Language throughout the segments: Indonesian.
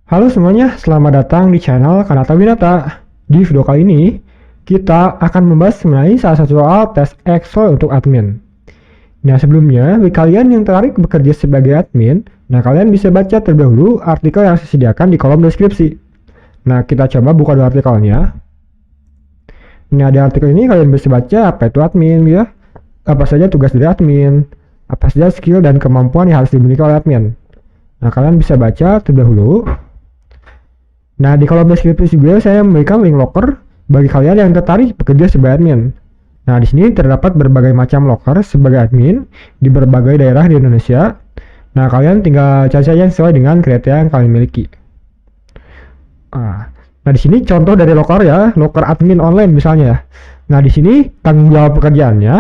Halo semuanya, selamat datang di channel Kanata Winata. Di video kali ini, kita akan membahas mengenai salah satu soal tes Excel untuk admin. Nah sebelumnya, bagi kalian yang tertarik bekerja sebagai admin, kalian bisa baca terlebih dahulu artikel yang saya sediakan di kolom deskripsi. Nah kita coba buka dulu artikelnya. Nah di artikel ini kalian bisa baca apa itu admin ya, apa saja tugas dari admin, apa saja skill dan kemampuan yang harus dimiliki oleh admin. Nah kalian bisa baca terlebih dahulu. Nah, di kolom deskripsi juga saya memberikan link loker bagi kalian yang tertarik bekerja sebagai admin. Nah, di sini terdapat berbagai macam loker sebagai admin di berbagai daerah di Indonesia. Nah, kalian tinggal cari saja sesuai dengan kriteria yang kalian miliki. Nah, di sini contoh dari loker ya, loker admin online misalnya. Nah, di sini tanggung jawab pekerjaannya.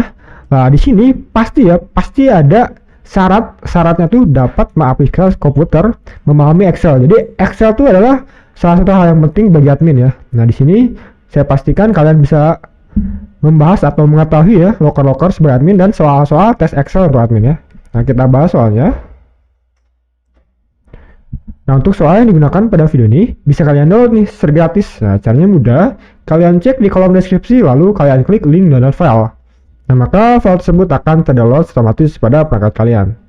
Nah, di sini pasti ada syaratnya tuh dapat mengaplikasi komputer, memahami Excel. Jadi Excel itu adalah salah satu hal yang penting bagi admin ya. Nah di sini saya pastikan kalian bisa membahas atau mengetahui ya loker-loker sebagai admin dan soal-soal tes Excel untuk admin ya. Nah kita bahas soalnya. Nah untuk soal yang digunakan pada video ini bisa kalian download nih secara gratis. Nah caranya mudah, kalian cek di kolom deskripsi lalu kalian klik link download file. Nah maka file tersebut akan terdownload otomatis pada perangkat kalian.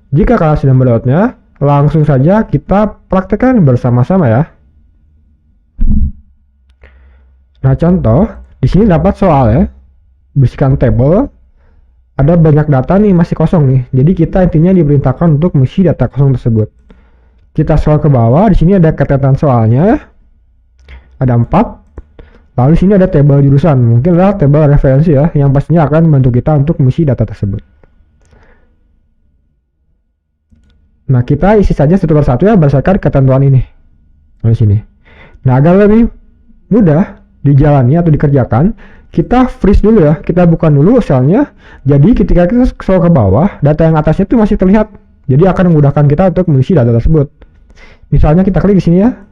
Jika kalian sudah mendownloadnya, langsung saja kita praktekkan bersama-sama ya. Nah contoh, di sini dapat soal ya, berisikan table, ada banyak data nih masih kosong nih, jadi kita intinya diperintahkan untuk mengisi data kosong tersebut. Kita scroll ke bawah, di sini ada catatan soalnya, ada 4, lalu di sini ada table jurusan, mungkin adalah table referensi ya, yang pastinya akan membantu kita untuk mengisi data tersebut. Nah kita isi saja satu persatu ya berdasarkan ketentuan ini, di sini. Nah agar lebih mudah dijalani atau dikerjakan, kita freeze dulu ya, kita bukan dulu selnya. Jadi ketika kita scroll ke bawah, data yang atasnya itu masih terlihat, jadi akan memudahkan kita untuk mengisi data tersebut. Misalnya kita klik di sini ya,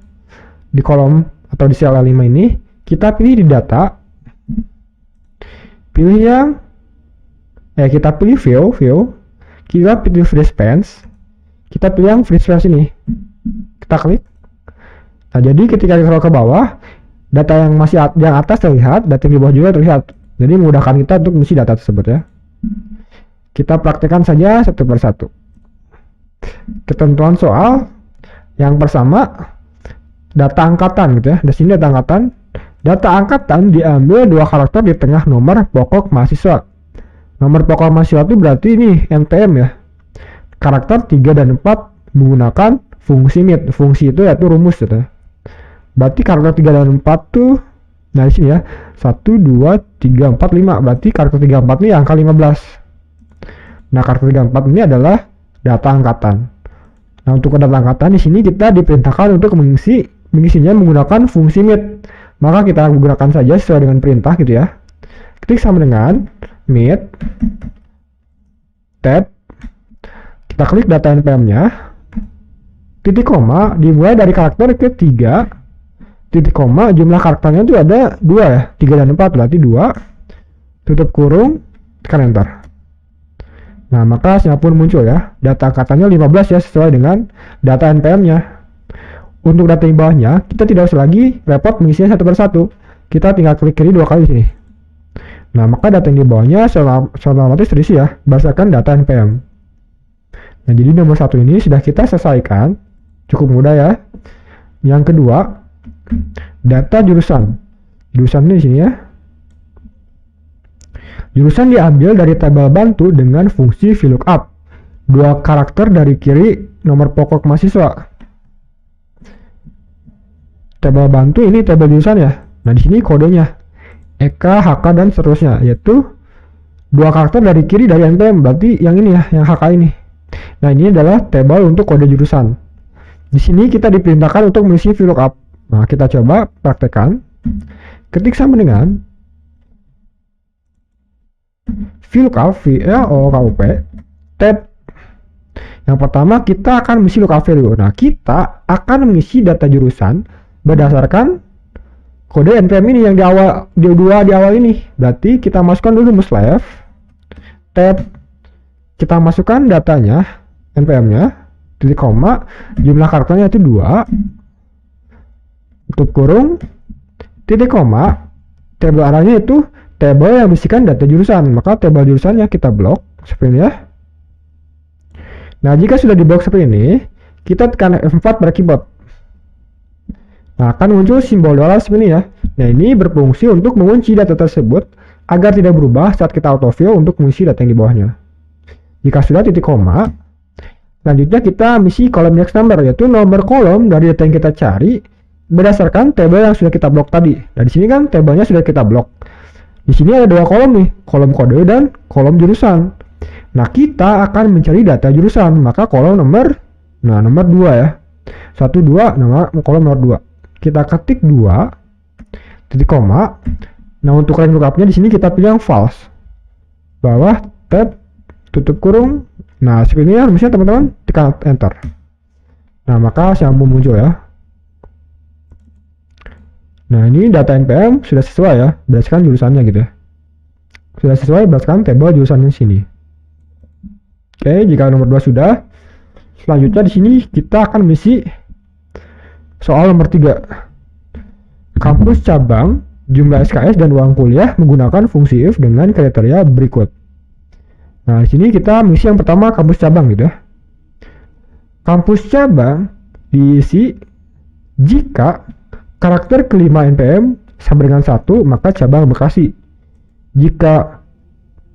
di kolom atau di sel L5 ini, kita pilih di data, pilih yang kita pilih view, kita pilih freeze pans, kita pilih yang freeze pans ini, kita klik. Nah jadi ketika kita scroll ke bawah, data yang masih yang atas terlihat, data yang di bawah juga terlihat. Jadi memudahkan kita untuk mengisi data tersebut ya. Kita praktekkan saja satu persatu. Ketentuan soal yang pertama, data angkatan gitu ya. Di sini data angkatan. Data angkatan diambil 2 karakter di tengah nomor pokok mahasiswa. Nomor pokok mahasiswa itu berarti ini NPM ya. Karakter 3 dan 4 menggunakan fungsi MIT. Fungsi itu yaitu rumus gitu ya. Berarti karakter 3 dan 4 tuh, nah di sini ya, 1, 2, 3, 4, 5. Berarti karakter 3, 4 ini angka 15. Nah karakter 3, 4 ini adalah data angkatan. Nah untuk data angkatan di sini kita diperintahkan untuk mengisinya menggunakan fungsi MIT. Maka kita gunakan saja sesuai dengan perintah gitu ya. Klik sama dengan MIT, tab, kita klik data NPM-nya, titik koma dimulai dari karakter ketiga, titik koma jumlah karakternya itu ada 2 ya, 3 dan 4 berarti 2, tutup kurung, tekan enter. Nah maka hasilnya pun muncul ya, data angkatannya 15 ya sesuai dengan data NPM-nya. Untuk data di bawahnya kita tidak usah lagi repot mengisinya satu persatu, kita tinggal klik kiri 2 kali sini. Nah maka data yang di bawahnya otomatis terisi ya berdasarkan data NPM. Nah jadi nomor 1 ini sudah kita selesaikan, cukup mudah ya. Yang kedua, data jurusan. Jurusan ini di sini ya. Jurusan diambil dari tabel bantu dengan fungsi VLOOKUP. 2 karakter dari kiri nomor pokok mahasiswa. Tabel bantu ini tabel jurusan ya. Nah di sini kodenya EK, HK dan seterusnya, yaitu 2 karakter dari kiri dari NPM. Berarti yang ini ya, yang HK ini. Nah ini adalah tabel untuk kode jurusan. Di sini kita diperintahkan untuk mengisi VLOOKUP. Nah, kita coba praktekkan. Ketik sama dengan VLOOKUP, VLOOKUP, tab. Yang pertama kita akan mengisi lookup value. Nah, kita akan mengisi data jurusan berdasarkan kode NPM ini yang di awal ini. Berarti kita masukkan dulu /, tab. Kita masukkan datanya, NPM-nya, titik koma, jumlah karakternya itu 2, tutup kurung, titik koma, tabel arahnya itu tabel yang berisikan data jurusan, maka tabel jurusannya kita blok seperti ini ya. Nah, jika sudah diblok seperti ini, kita tekan F4 pada keyboard. Nah, akan muncul simbol dolar seperti ini ya. Nah, ini berfungsi untuk mengunci data tersebut agar tidak berubah saat kita autofill untuk mengisi data yang di bawahnya. Jika sudah titik koma, selanjutnya kita mengisi kolom next number, yaitu nomor kolom dari data yang kita cari berdasarkan tabel yang sudah kita blok tadi. Nah, di sini kan tabelnya sudah kita blok. Di sini ada dua kolom nih, kolom kode dan kolom jurusan. Nah, kita akan mencari data jurusan, maka kolom nomor 2 ya. 1 2 nama kolom nomor 2. Kita ketik 2 titik koma. Nah, untuk range lookupnya di sini kita pilih yang false. Bawah tab tutup kurung. Nah, seperti ini harusnya teman-teman tekan enter. Nah, maka siapa muncul ya. Nah, ini data NPM sudah sesuai ya, berdasarkan jurusannya gitu ya. Sudah sesuai berdasarkan tabel jurusannya sini. Oke, jika nomor 2 sudah, selanjutnya di sini kita akan mengisi soal nomor 3. Kampus cabang, jumlah SKS dan uang kuliah menggunakan fungsi if dengan kriteria berikut. Nah, di sini kita mengisi yang pertama kampus cabang gitu ya. Kampus cabang diisi jika karakter kelima NPM sama dengan 1, maka cabang Bekasi. Jika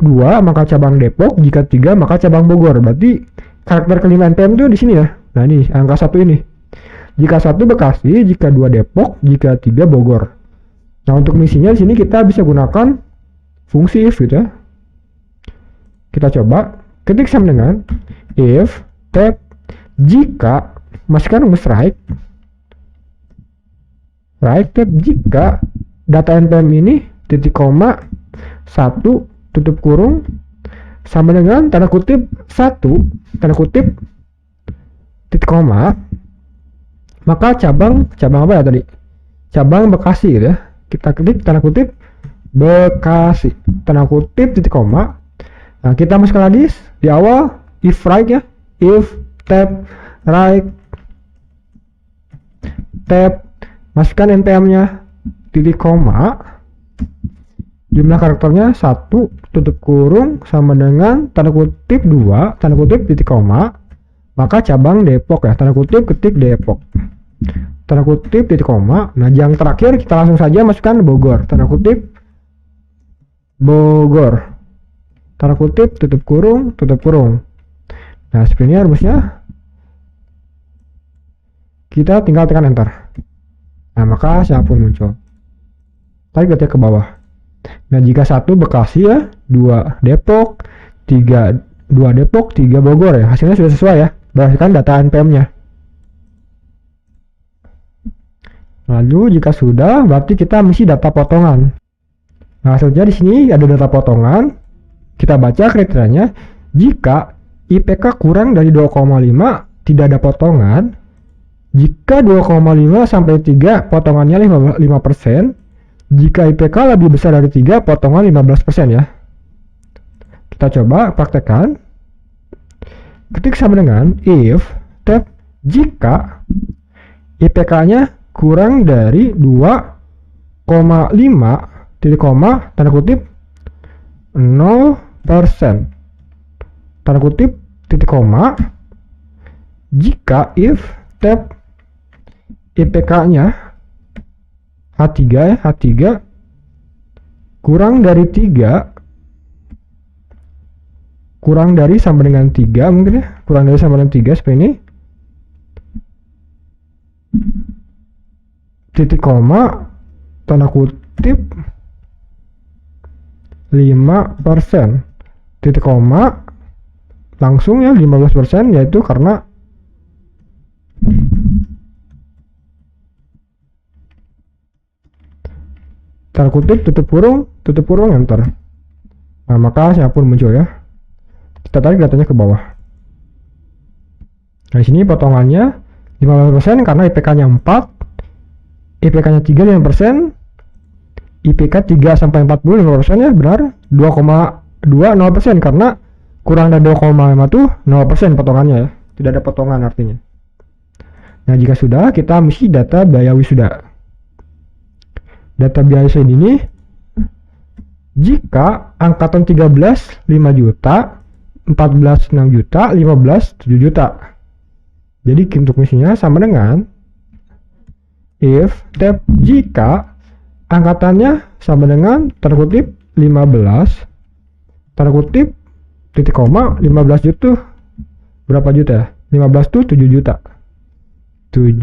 2, maka cabang Depok. Jika 3, maka cabang Bogor. Berarti karakter kelima NPM itu di sini ya. Nah, ini angka 1 ini. Jika 1 Bekasi, jika 2 Depok, jika 3 Bogor. Nah, untuk misinya di sini kita bisa gunakan fungsi if gitu ya. Kita coba ketik sama dengan if tab jika masukkan rumus right tab jika data NPM ini titik koma 1 tutup kurung sama dengan tanda kutip 1 tanda kutip titik koma, maka cabang apa ya tadi, cabang Bekasi gitu ya. Kita klik tanda kutip Bekasi tanda kutip titik koma. Nah, kita masukkan lagi di awal if right ya, if tab right tab masukkan NPM-nya titik koma, jumlah karakternya 1 tutup kurung sama dengan tanda kutip 2 tanda kutip titik koma, maka cabang Depok ya, tanda kutip ketik Depok tanda kutip titik koma. Nah, yang terakhir kita langsung saja masukkan Bogor, tanda kutip Bogor tanda kutip tutup kurung. Nah, seperti ini rumusnya. Kita tinggal tekan enter. Nah, maka siapapun muncul. Tarik data ke bawah. Nah, jika 1 Bekasi ya, 2 Depok, 2 Depok, 3 Bogor ya. Hasilnya sudah sesuai ya, berdasarkan data NPM-nya. Lalu jika sudah, berarti kita mengisi data potongan. Nah, selanjutnya di sini ada data potongan. Kita baca kriterianya. Jika IPK kurang dari 2,5 tidak ada potongan. Jika 2,5 sampai 3 potongannya 5%. Jika IPK lebih besar dari 3 potongan 15% ya. Kita coba praktekkan. Ketik sama dengan if tab jika IPK-nya kurang dari 2,5 titik koma tanda kutip 0% tanda kutip titik koma. Jika if tab IPK-nya H3 ya, H3 kurang dari 3, kurang dari sama dengan 3 mungkin ya, kurang dari sama dengan 3 seperti ini, titik koma tanda kutip 5% titik koma langsung ya 15%, yaitu karena tanda kutip tutup kurung enter. Nah, maka siapapun muncul ya. Kita tarik datanya ke bawah. Nah, di sini potongannya 15% karena IPK-nya 4, IPK-nya 3 5%, IPK 3 sampai 40 5% ya, benar. 2,2 0% karena kurang dari 2,5 tuh 0% potongannya ya. Tidak ada potongan artinya. Nah, jika sudah, kita mengisi data biaya wisuda. Data biaya ini jika angkatan 13 5 juta, 14 6 juta, 15 7 juta. Jadi untuk misinya sama dengan if tab jika angkatannya sama dengan tanda kutip 15 tanda kutip titik koma 15 juta berapa juta? 15 tuh 7 juta. 7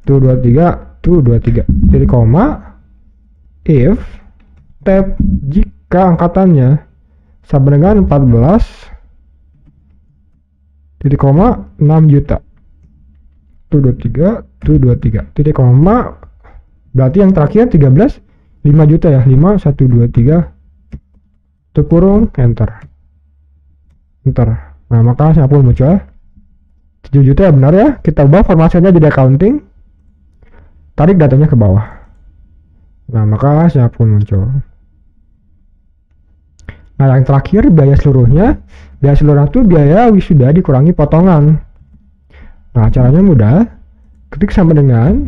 tuh 23 tuh 23 titik koma if tab jika angkatannya sama dengan 14 titik koma 6 juta. Tuh 23 tuh 23 titik koma berarti yang terakhir 13 5 juta ya. 5 1 2 3 tuh kurung enter. Nah maka saya pun muncul 7 juta ya, benar ya. Kita ubah formasinya jadi accounting, tarik datanya ke bawah. Nah maka saya pun muncul. Nah yang terakhir biaya seluruhnya. Biaya seluruh itu biaya wisuda dikurangi potongan. Nah caranya mudah, ketik sama dengan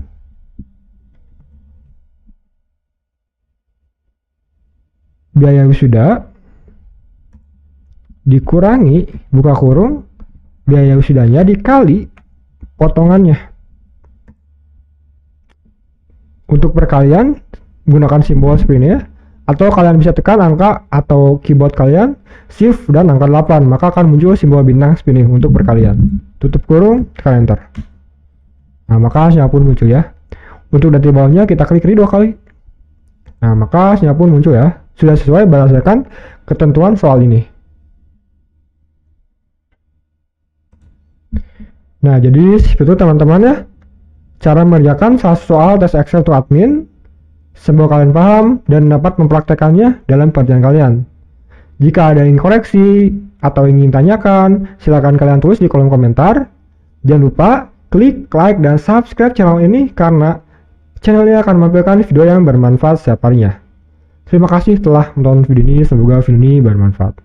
biaya wisuda dikurangi buka kurung biaya wisudanya dikali potongannya. Untuk perkalian gunakan simbol seperti ini ya, atau kalian bisa tekan angka atau keyboard kalian shift dan angka 8, maka akan muncul simbol bintang seperti ini untuk perkalian. Tutup kurung, tekan enter. Nah maka hasilnya pun muncul ya. Untuk data bawahnya kita klik ini 2 kali. Nah maka hasilnya pun muncul ya, sudah sesuai berdasarkan ketentuan soal ini. Nah jadi seperti itu teman-teman ya, cara mengerjakan salah satu soal tes Excel to admin. Semoga kalian paham dan dapat mempraktekannya dalam pekerjaan kalian. Jika ada yang ingin koreksi atau ingin tanyakan, silakan kalian tulis di kolom komentar. Jangan lupa klik like dan subscribe channel ini karena channel ini akan menampilkan video yang bermanfaat setiap harinya. Terima kasih telah menonton video ini, semoga video ini bermanfaat.